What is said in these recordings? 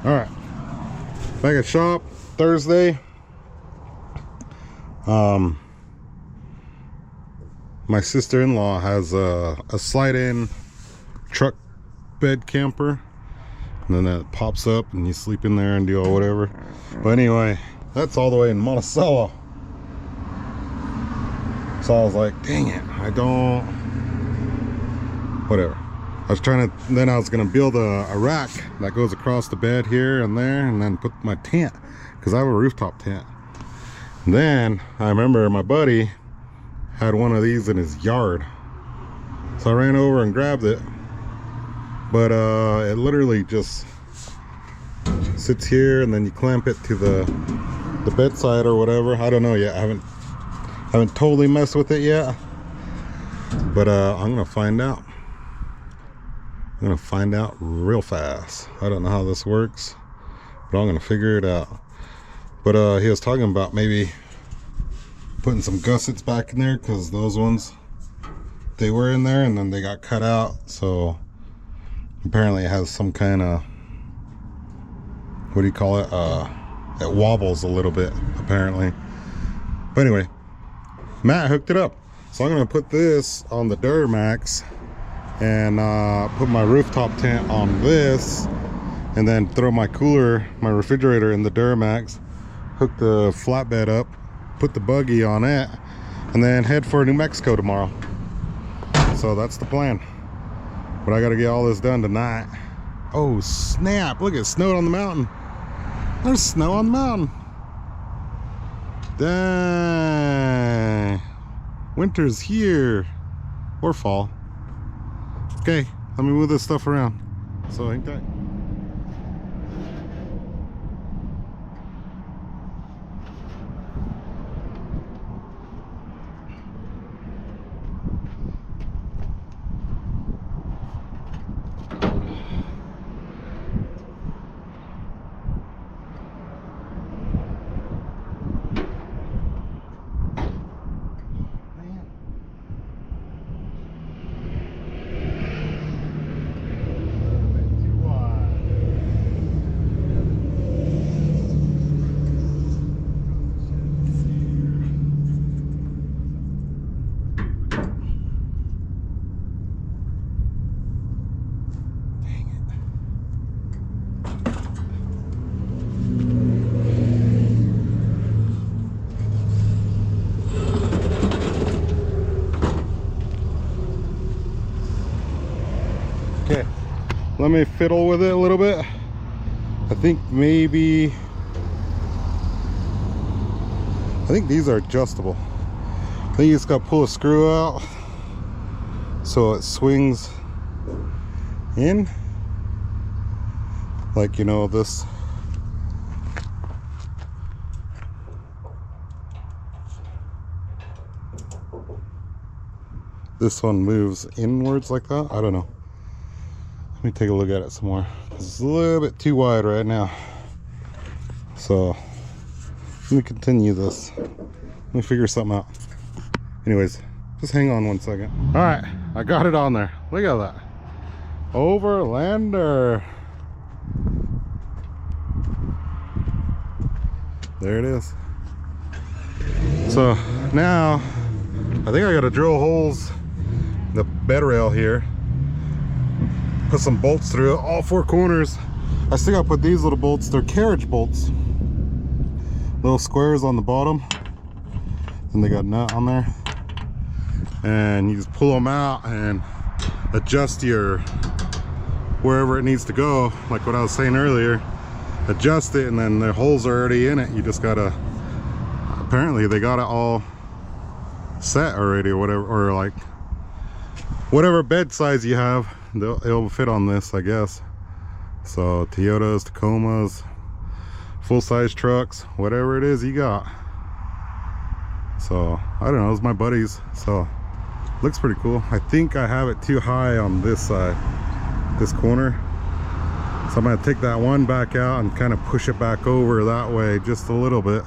All right, back at shop Thursday. My sister-in-law has a slide-in truck bed camper, and then that pops up and you sleep in there and do all whatever. But anyway, that's all the way in Monticello. So I was like, dang it, I don't, whatever. I was trying to, then I was gonna build a rack that goes across the bed here and there, and then put my tent, because I have a rooftop tent. And then I remember my buddy had one of these in his yard, so I ran over and grabbed it, but it literally just sits here, and then you clamp it to the bedside or whatever. I don't know yet. I haven't totally messed with it yet, but I'm gonna find out. I'm gonna find out real fast. I don't know how this works, but I'm gonna figure it out. But he was talking about maybe putting some gussets back in there, because those ones, they were in there and then they got cut out. So apparently it has some kind of, what do you call it, it wobbles a little bit apparently. But anyway, Matt hooked it up, so I'm gonna put this on the Duramax and put my rooftop tent on this, and then throw my cooler, my refrigerator in the Duramax, hook the flatbed up, put the buggy on it, and then head for New Mexico tomorrow. So that's the plan, but I got to get all this done tonight. Oh snap, look, it snowed on the mountain. There's snow on the mountain. Dang, winter's here, or fall. Okay, let me move this stuff around. So hang tight. Okay, let me fiddle with it a little bit. I think these are adjustable. I think you just got to pull a screw out so it swings in, like, you know, this. This one moves inwards like that. I don't know. Let me take a look at it some more. It's a little bit too wide right now. So let me continue this. Let me figure something out. Anyways, just hang on one second. All right, I got it on there. Look at that. Overlander. There it is. So now I think I gotta drill holes in the bed rail here. Put some bolts through it, all four corners. I still gotta put these little bolts, they're carriage bolts. Little squares on the bottom. And they got a nut on there. And you just pull them out and adjust your, wherever it needs to go. Like what I was saying earlier, adjust it, and then the holes are already in it. You just gotta, apparently they got it all set already or whatever, or like whatever bed size you have, it'll fit on this, I guess. So Toyotas, Tacomas, full-size trucks, whatever it is you got. So I don't know, it's my buddy's, so looks pretty cool. I think I have it too high on this side, this corner, so I'm gonna take that one back out and kind of push it back over that way just a little bit,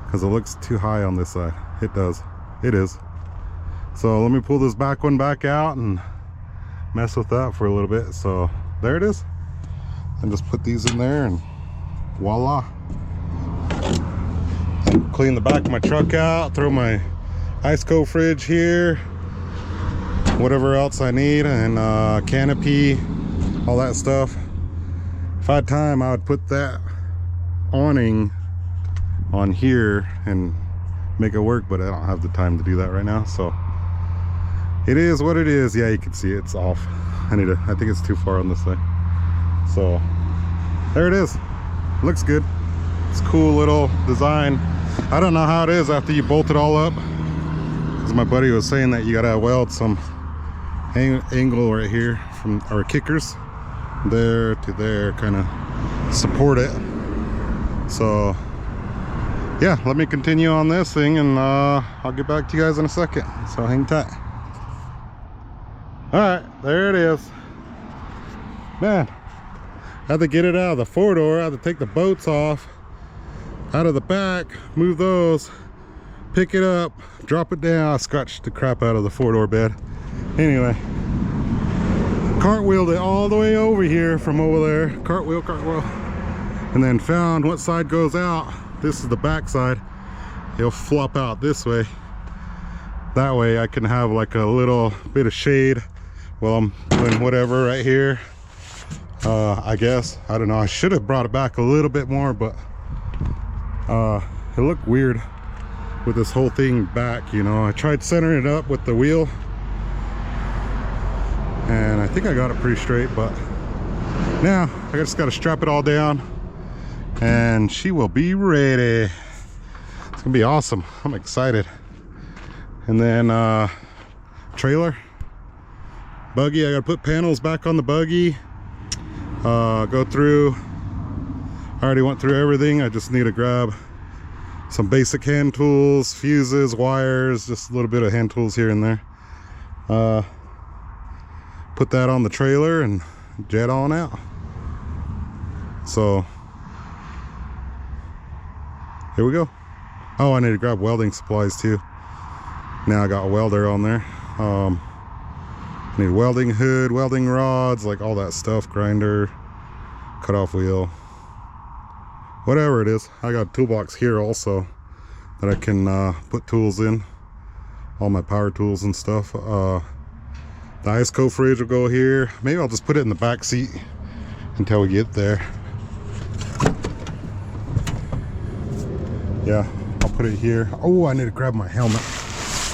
because it looks too high on this side. It does, it is. So let me pull this back one back out and mess with that for a little bit. So there it is. and just put these in there and voila. Clean the back of my truck out, throw my ice cold fridge here, whatever else I need, and canopy, all that stuff. If I had time, I would put that awning on here and make it work, but I don't have the time to do that right now, so it is what it is. Yeah, you can see it's off. I think it's too far on this side. So there it is. Looks good. It's a cool little design. I don't know how it is after you bolt it all up, because my buddy was saying that you gotta weld some angle right here from our kickers there to there, kind of support it. So yeah, let me continue on this thing, and I'll get back to you guys in a second, so hang tight. All right, there it is. Man, I had to get it out of the 4-door. I had to take the bolts off out of the back, move those, pick it up, drop it down. I scratched the crap out of the 4-door bed. Anyway, cartwheeled it all the way over here from over there. Cartwheel, and then found what side goes out. This is the back side. He'll flop out this way. That way I can have like a little bit of shade while I'm doing whatever right here. I guess, I don't know, I should have brought it back a little bit more, but it looked weird with this whole thing back, you know. I tried centering it up with the wheel, and I think I got it pretty straight, but now I just got to strap it all down and she will be ready. It's gonna be awesome. I'm excited. And then trailer, buggy, I gotta put panels back on the buggy, go through. I already went through everything. I just need to grab some basic hand tools, fuses, wires, just a little bit of hand tools here and there. Put that on the trailer and jet on out. So here we go. Oh, I need to grab welding supplies too. Now I got a welder on there. I need welding hood, welding rods, like all that stuff, grinder, cutoff wheel, whatever it is. I got a toolbox here also that I can put tools in, all my power tools and stuff. The ice cold fridge will go here. Maybe I'll just put it in the back seat until we get there. Yeah, I'll put it here. Oh, I need to grab my helmet,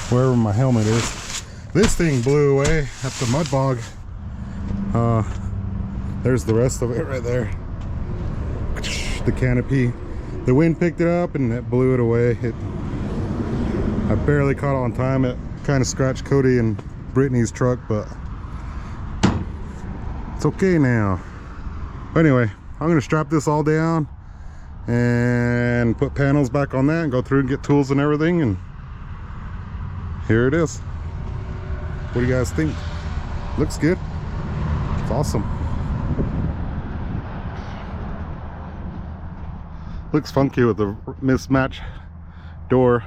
wherever my helmet is. This thing blew away at the mud bog. There's the rest of it right there. The canopy. The wind picked it up and it blew it away. I barely caught it on time. It kind of scratched Cody and Brittany's truck, but it's okay now. But anyway, I'm gonna strap this all down and put panels back on that and go through and get tools and everything, and here it is. What do you guys think? Looks good. It's awesome. Looks funky with the mismatched door,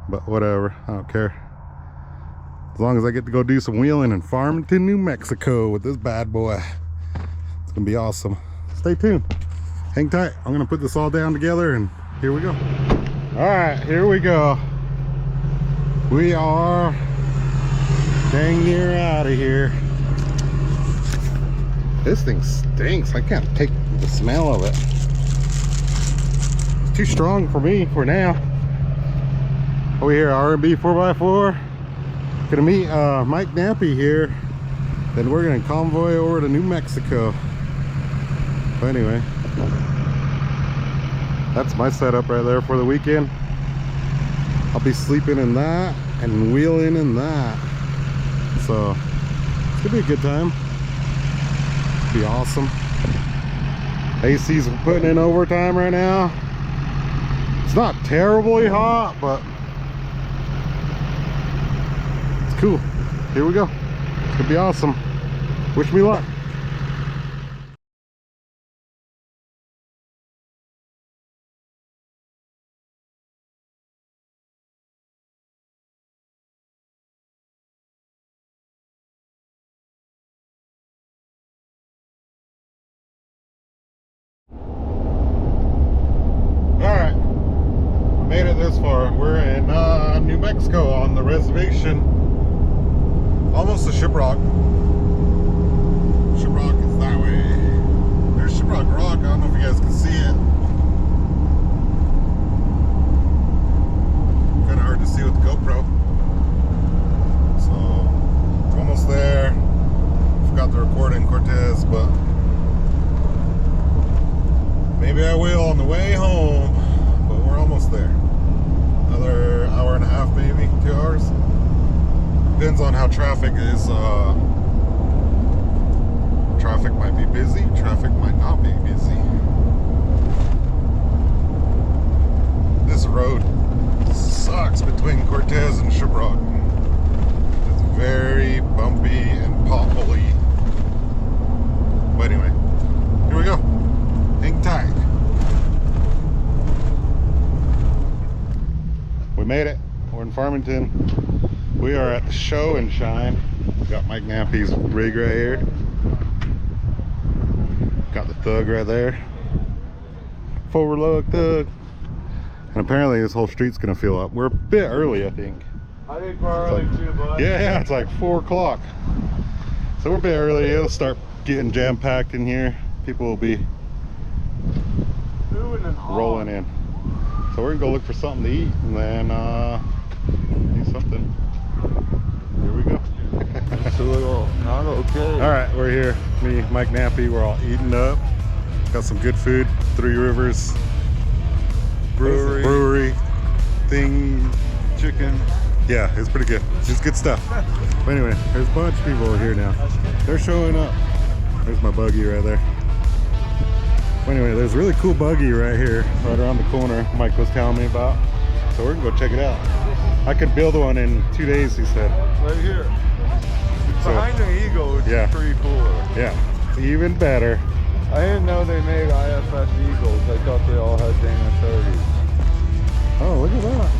but whatever, I don't care. As long as I get to go do some wheeling in Farmington, New Mexico with this bad boy. It's gonna be awesome. Stay tuned. Hang tight. I'm gonna put this all down together and here we go. All right, here we go. We are dang near out of here. This thing stinks. I can't take the smell of it. It's too strong for me for now. Over here, R&B 4x4. Gonna meet Mike Nappi here. Then we're gonna convoy over to New Mexico. But anyway, that's my setup right there for the weekend. I'll be sleeping in that and wheeling in that. So it's gonna be a good time. Be awesome. AC's putting in overtime right now. It's not terribly hot, but it's cool. Here we go. It's gonna be awesome. Wish me luck. it this far. We're in New Mexico on the reservation. Almost to Shiprock. Shiprock is that way. There's Shiprock Rock. I don't know if you guys can see it. Kind of hard to see with the GoPro. So, almost there. Forgot to record in Cortez, but maybe I will on the way home. But we're almost there. Another hour and a half, maybe 2 hours. Depends on how traffic is. Traffic might be busy. Traffic might not be busy. This road sucks between Cortez and Shiprock. It's very bumpy and potholy. But anyway, here we go. Hang tight. We made it. We're in Farmington. We are at the Show and Shine. We got Mike Nappi's rig right here. Got the Thug right there. Forward look Thug. And apparently this whole street's gonna fill up. We're a bit early, I think. I think we're early too, bud. Yeah, it's like 4 o'clock. So we're a bit early. It'll start getting jam-packed in here. People will be rolling in. So we're gonna go look for something to eat and then do something. Here we go. It's a little not okay. All right, we're here. Me, Mike Nappi, we're all eating up. Got some good food. 3 Rivers brewery thing. Chicken. Yeah, it's pretty good. It's good stuff. But anyway, there's a bunch of people here now. They're showing up. There's my buggy right there. But anyway, there's a really cool buggy right here, right around the corner, Mike was telling me about. So we're gonna go check it out. I could build one in 2 days, he said. Right here. Behind the Eagle, which is pretty cool. Yeah, even better. I didn't know they made IFS Eagles. I thought they all had Dana 30s. Oh, look at that.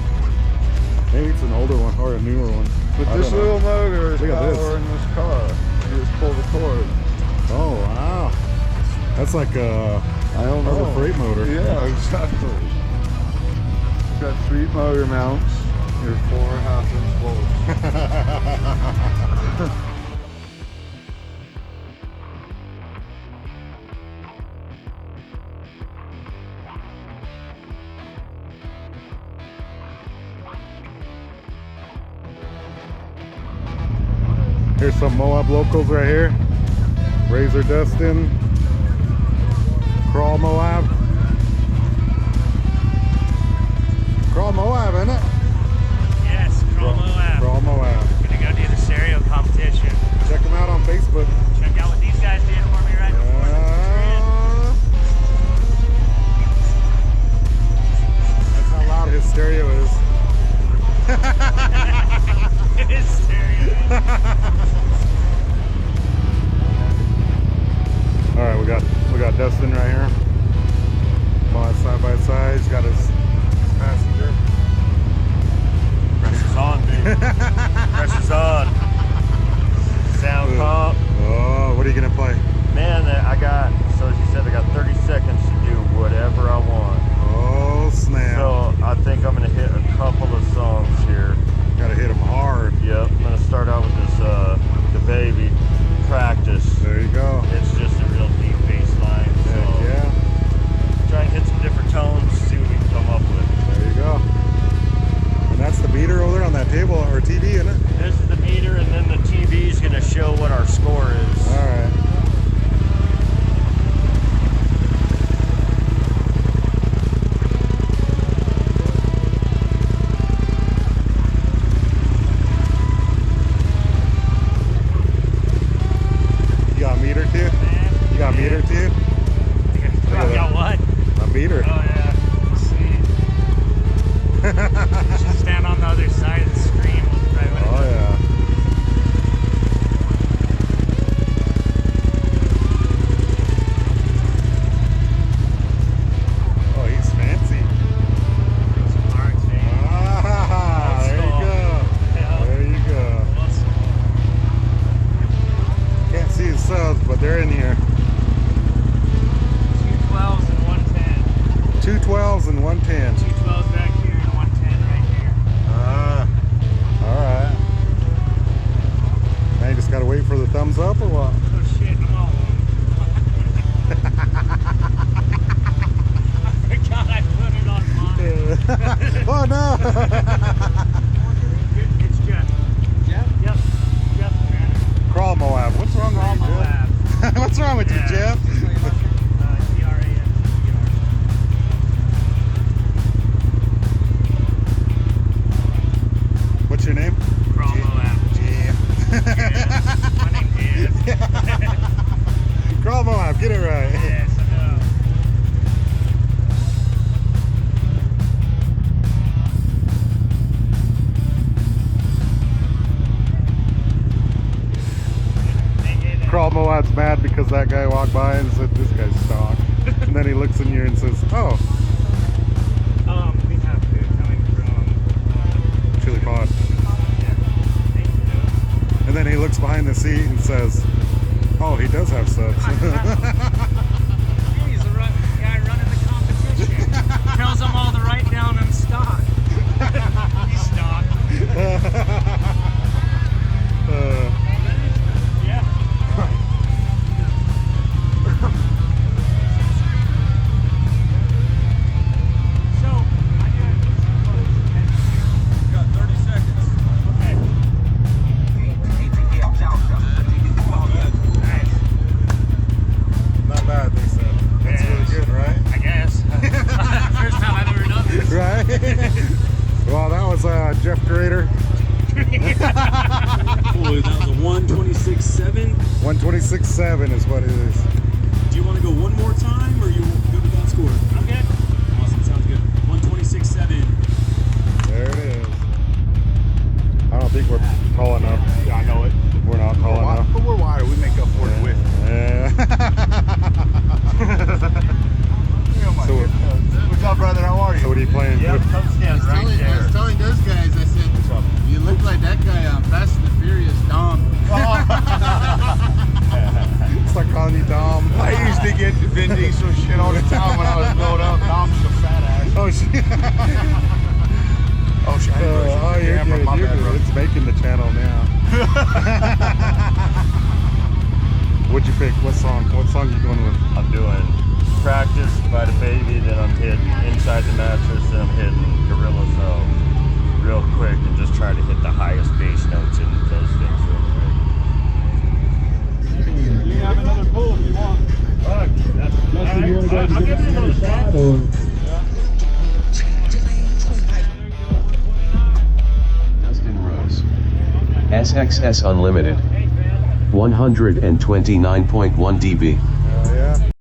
Maybe it's an older one or a newer one. But this little motor is powering this car. You just pull the cord. Oh, wow. That's like a freight motor. Yeah, exactly. It's got 3 motor mounts. Your 4.5-inch bolts. Here's some Moab locals right here. Razor Dustin. Crawl Moab. Crawl Moab, isn't it? Yes, Crawl Moab. Crawl Moab. Gonna go do the stereo competition. Check them out on Facebook. Check out what these guys did for me right before the That's how loud his stereo is. His stereo. All right, we got Dustin right here. Side by side, he's got his passenger. Pressure's on, dude. Pressure's on. Sound comp. Oh, what are you gonna play? Man, so she said I got 30 seconds to do whatever I want. Oh, snap. So I think I'm gonna hit a couple of songs here. Gotta hit him hard. Yep, I'm gonna start out with this, The Baby, Practice. There you go. It's just a real deep bass line. So Yeah. try and hit some different tones, see what we can come up with. There you go. And that's the meter over there on that table, or TV, isn't it? This is the meter, and then the TV is gonna show what our score is. All right. You got a meter too? You got a meter too? I got what? A meter. Oh yeah, sweet. Should stand on the other side of the screen. Right when Oh yeah. Oh, he's fancy. some marks, man. Ah, there you go. Yeah. There you go. Can't see his subs, but they're in here. 212s and 110. 212s and 110. 212s back here and 110 Gotta wait for the thumbs up or what? Oh shit, I'm all I forgot I put it on mine. Oh no! It's Jeff. Jeff? Yep. Jeff, man. Crawl Moab. What's wrong with you, Jeff? What's wrong with you, Jeff? What's your name? Crawl Moab. Jeff. My name is. Crawl Moab, get it right. Yes, I know. Crawl Moab's mad because that guy walked by and said, this guy's stock. And then he looks in you and says, oh, We have food coming from chili pod. And then he looks behind the seat and says, oh, he does have subs. He's the guy running the competition. Tells them all to write down in stock. He's stock. Yeah. So, I got 30 seconds. Okay. Nice. Not bad, they said. That's really good, right? I guess. First time I've ever done this. Right? Well, that was Jeff Crater. Boy, that was a 126.7. 126.7 is what it is. Do you want to go one more time, or you go to that score? I'm good. Awesome, sounds good. 126.7. There it is. I don't think we're tall enough. Yeah, I know it. We're not tall enough. But we're wider. We make up for it with. Yeah. So, What's up, brother? How are you? so what are you playing? Yep, What- come stand right I was there. telling those guys, I said, you look like that guy on Fast and the Furious, Dom. It's like calling you Dom. I used to get Vin Diesel shit all the time when I was growing up. Dom's a fat ass. Oh, shit. Oh, shit. Oh, you're Camera, good. my You're bad, bro. good. It's making the channel now. What'd you pick? What song? What song you going with? I'm doing Practice by the Baby, then I'm hitting Inside the Mattress, then I'm hitting Gorilla Zone real quick and just try to hit the highest bass notes in those things real quick. You have another pull if you want. I'll give you another shot. Dustin Rose. SXS Unlimited. 129.1 dB.